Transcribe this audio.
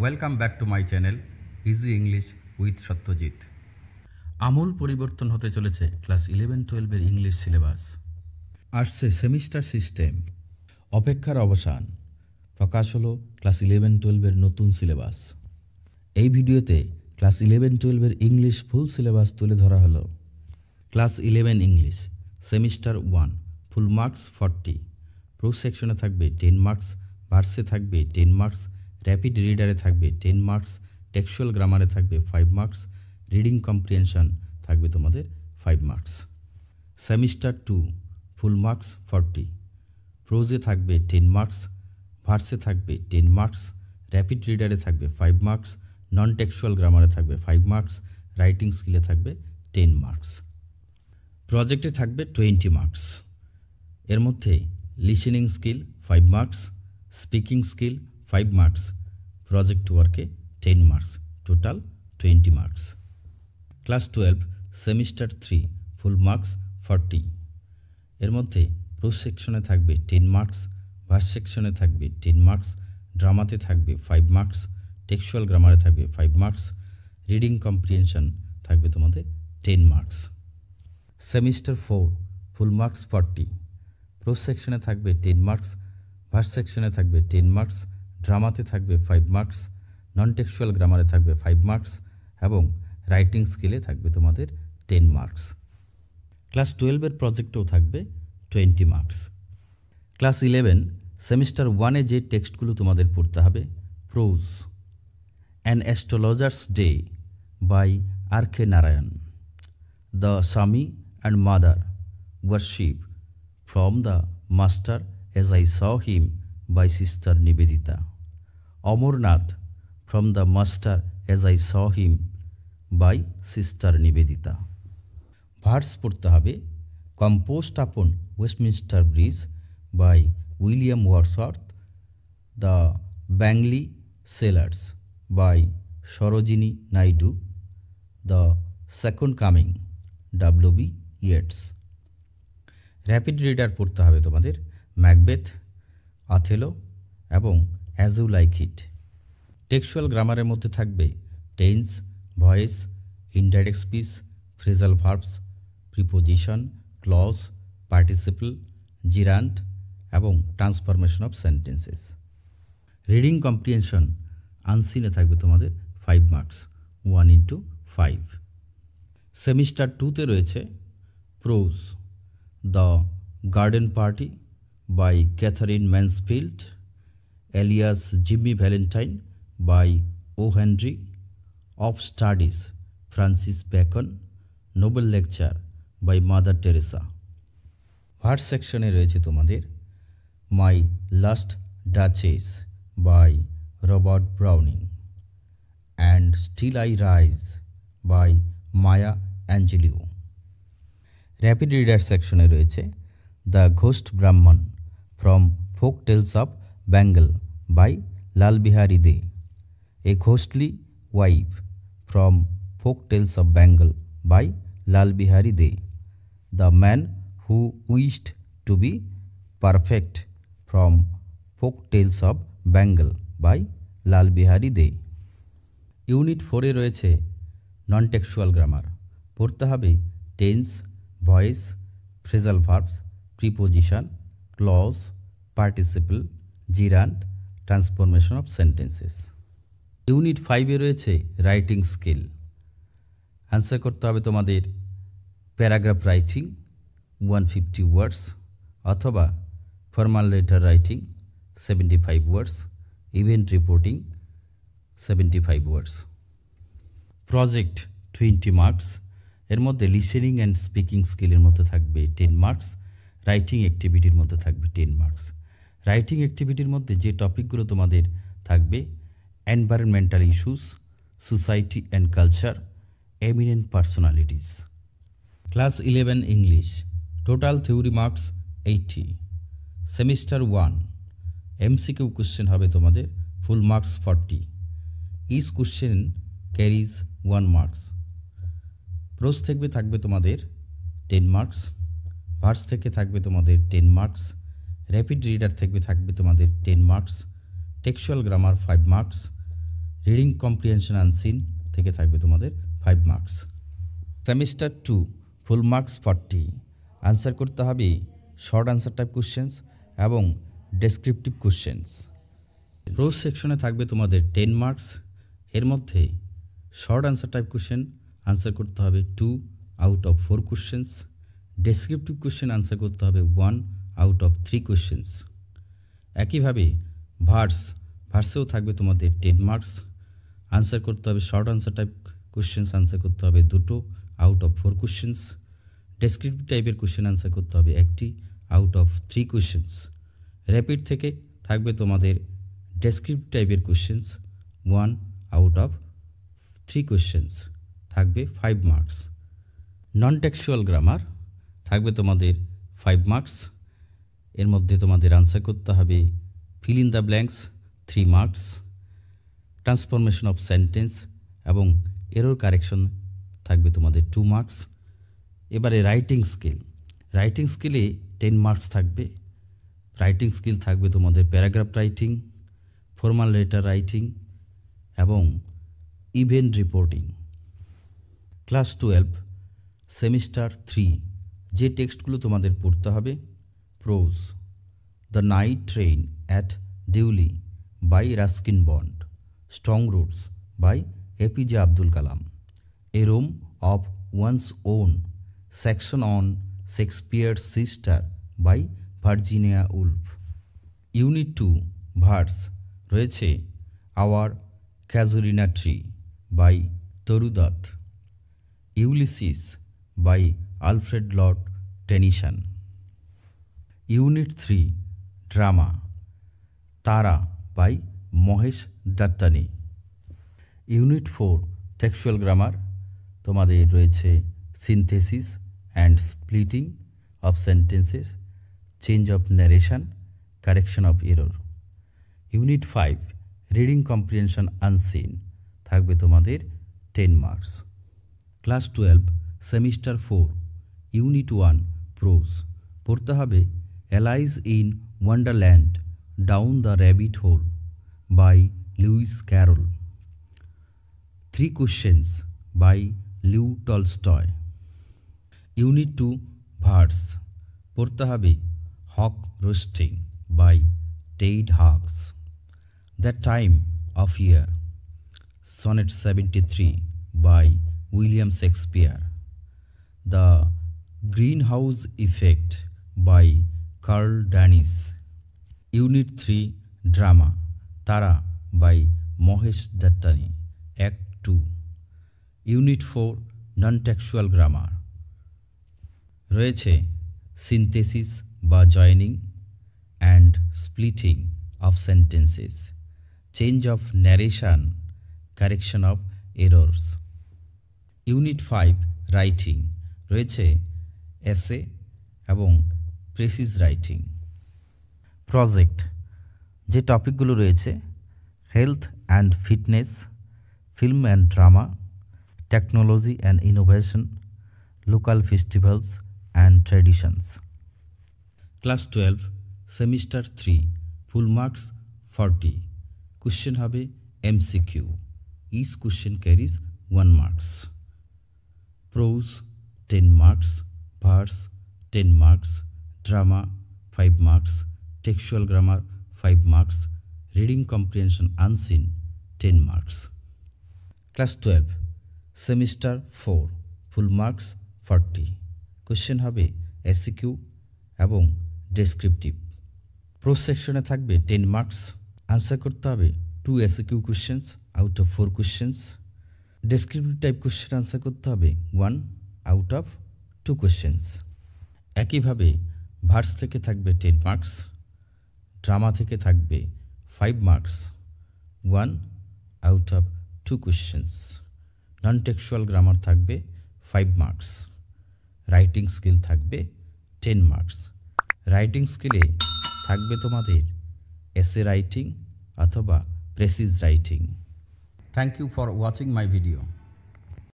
Welcome back to my channel easy English with Satyajit. আমূল পরিবর্তন হতে চলেছে ক্লাস 11-12-এর ইংলিশ সিলেবাস। আসছে সেমিস্টার সিস্টেম। অপেক্ষার অবসান। প্রকাশ হলো ক্লাস 11-12-এর নতুন সিলেবাস। এই ভিডিওতে ক্লাস 11-12-এর ইংলিশ ফুল সিলেবাস তুলে ধরা হলো। ক্লাস 11 ইংলিশ সেমিস্টার 1 ফুল মার্কস 40। প্রোজ সেকশনে থাকবে 10 মার্কস, ভার্সে থাকবে 10 মার্কস, র্যাপিড রিডারে থাকবে 10 মার্কস, টেক্সচুয়াল গ্রামারে থাকবে 5 মার্কস, রিডিং কম্প্রিহেনশন থাকবে তোমাদের 5 মার্কস। সেমিস্টার 2 ফুল মার্কস 40। প্রোজে থাকবে 10 মার্কস, ভার্সে থাকবে 10 মার্কস, র্যাপিড রিডারে থাকবে 5 মার্কস, নন টেক্সচুয়াল গ্রামারে থাকবে 5 মার্কস, রাইটিং স্কিলে থাকবে 10 মার্কস। প্রজেক্টে থাকবে 20 মার্কস। এর মধ্যে listening skill 5 marks, speaking skill 5 marks, project ওয়ার্কে 10 marks, total 20 marks. Class 12 semester 3 full marks 40। এর মধ্যে প্রোজ সেকশনে থাকবে 10 মার্কস, ভার্স সেকশনে থাকবে 10 মার্কস, ড্রামাতে থাকবে 5 মার্কস, টেক্সচুয়াল গ্রামারে থাকবে 5 মার্কস, রিডিং কম্প্রিহেনশন থাকবে তোমাদের 10 marks. Semester 4 full marks 40। Pros সেকশনে থাকবে 10 মার্কস, ভার্স সেকশনে থাকবে 10 মার্কস, ড্রামাতে থাকবে 5 মার্কস, নন টেক্সচুয়াল গ্রামারে থাকবে 5 মার্কস এবং রাইটিং স্কিলে থাকবে তোমাদের 10 মার্কস। ক্লাস 12-এর প্রজেক্টেও থাকবে 20 মার্কস। ক্লাস 11 সেমিস্টার 1-এ যে টেক্সটগুলো তোমাদের পড়তে হবে: prose, an astrologer's day by R K. Narayan, the Swami and mother worship from the master as I saw him by Sister Nivedita, Amarnath from the Master as I saw him by Sister Nivedita. Verse পড়তে হবে: composed upon Westminster Bridge by William Wordsworth, the bangle sellers by Sarojini Naidu, the second coming W.B. Yeats. Rapid reader পড়তে হবে তোমাদের Macbeth, Othello এবং as you like it. Textual গ্রামারের মধ্যে থাকবে tense, voice, indirect speech, phrasal verbs, preposition, clause, participle, gerund এবং transformation of sentences. Reading comprehension আনসিনে থাকবে তোমাদের 5 মার্কস, 1/5। সেমিস্টার 2-তে রয়েছে prose, the garden party by Katherine Mansfield, alias Jimmy Valentine by O Henry, of studies Francis Bacon, Nobel lecture by Mother Teresa. Verse সেকশনে রয়েছে তোমাদের my last duchess by Robert Browning, and still I rise by Maya Angelou. Rapid reader সেকশনে রয়েছে the ghost Brahman from folk tales of Bengal by Lal Behari Dey, a ghostly wife from folk tales of Bengal by Lal Behari Dey, the man who wished to be perfect from folk tales of Bengal by Lal Behari Dey. Unit 4-এ রয়েছে non textual grammar. পড়তে হবে tense, voice, phrasal verbs, preposition, clause, participle, gerund, transformation of sentences. Unit 5-এ রয়েছে writing skill. Answer করতে হবে তোমাদের paragraph writing 150 words অথবা formal letter writing 75 words, event reporting 75 words. Project 20 marks. এর মধ্যে লিসেনিং অ্যান্ড স্পিকিং স্কিলের মধ্যে থাকবে 10 মার্কস, রাইটিং অ্যাক্টিভিটির মধ্যে থাকবে 10 মার্কস। রাইটিং অ্যাক্টিভিটির মধ্যে যে টপিকগুলো তোমাদের থাকবে: environmental issues, society and culture, eminent personalities. Class 11 English total theory marks 80। Semester 1 MCQ question হবে তোমাদের full marks 40। Each question carries 1 marks. Prose থেকে থাকবে তোমাদের 10 মার্কস, ভার্স থেকে থাকবে তোমাদের 10 মার্কস, র্যাপিড রিডার থেকে থাকবে তোমাদের 10 marks, textual grammar 5 marks, reading comprehension unseen থেকে থাকবে তোমাদের 5 মার্কস। সেমিস্টার 2 ফুল মার্কস 40, আনসার করতে হবে শর্ট আনসার টাইপ কোশ্চেন্স এবং ডেসক্রিপটিভ কোশ্চেন্স। প্রোজ সেকশনে থাকবে তোমাদের 10 মার্কস, এর মধ্যে short answer type question answer করতে হবে 2 out of 4 questions, descriptive question answer করতে হবে 1 আউট অফ 3 কোশ্চেন্স। একইভাবে ভার্সেও থাকবে তোমাদের 10 মার্কস, আনসার করতে হবে short answer type questions answer করতে হবে 2 আউট অফ 4 কোশ্চেন্স, ডেসক্রিপটিভ টাইপের কোশ্চেন আনসার করতে হবে 1 আউট অফ 3 কোশ্চেন্স। র্যাপিড থেকে থাকবে তোমাদের ডেসক্রিপটিভ টাইপের কোশ্চেন্স 1 আউট অফ 3 কোশ্চেন্স, থাকবে 5 মার্কস। নন টেক্সচুয়াল গ্রামার থাকবে তোমাদের 5 মার্কস, এর মধ্যে তোমাদের আনসার করতে হবে fill in the blanks 3 marks, transformation of sentence এবং এরর কারেকশন থাকবে তোমাদের 2 মার্কস। এবারে রাইটিং স্কিলে 10 মার্কস থাকবে। রাইটিং স্কিল থাকবে তোমাদের paragraph writing, formal letter writing এবং ইভেন্ট রিপোর্টিং। ক্লাস 12 সেমিস্টার 3 যে টেক্সটগুলো তোমাদের পড়তে হবে: prose, the night train at Deoli by Ruskin Bond, strong roots by APJ Abdul Kalam, a room of one's own, section on Shakespeare's sister by Virginia Woolf. Unit 2 verse রয়েছে our casuarina tree by Toru Dutt, Ulysses by Alfred Lord Tennyson. Unit 3 drama, Tara by Mahesh Dattani. Unit 4 textual grammar তোমাদের রয়েছে synthesis and splitting of sentences, change of narration, correction of error. Unit 5 reading comprehension unseen থাকবে তোমাদের 10 marks. Class 12 semester 4 unit 1 prose পড়তে হবে Alice in Wonderland down the rabbit hole by Luis Carroll, 3 questions by Leo Tolstoy. Unit 2 verse পড়তে হবে hawk roosting by Ted Hughes, the time of year, sonnet 73 by William Shakespeare, the greenhouse effect by Carl Dennis. Unit 3 drama, Tara by Mahesh Dattani, act 2। Unit 4 non textual grammar রয়েছে synthesis বা joining and splitting of sentences, change of narration, correction of errors. Unit 5 writing রয়েছে essay এবং precis writing. Project যে টপিকগুলো রয়েছে health and fitness, film and drama, technology and innovation, local festivals and traditions. Class 12 semester 3 full marks 40, question হবে MCQ, each question carries 1 marks. Prose 10 marks, verse 10 marks, drama 5 marks, textual grammar 5 marks, reading comprehension unseen 10 marks. Class 12 semester 4 full marks 40, question হবে SAQ এবং descriptive. Prose সেকশনে থাকবে 10 marks, answer করতে হবে 2 SAQ questions out of 4 questions, descriptive type question answer করতে হবে 1 out of 2 questions. একইভাবে verse থেকে থাকবে 10 মার্কস, ড্রামা থেকে থাকবে 5 marks, 1 out of 2 questions. Non textual grammar থাকবে 5 মার্কস, রাইটিং স্কিল থাকবে 10 মার্কস। রাইটিং স্কিলে থাকবে তোমাদের এসে রাইটিং অথবা precis writing. Thank you for watching my video.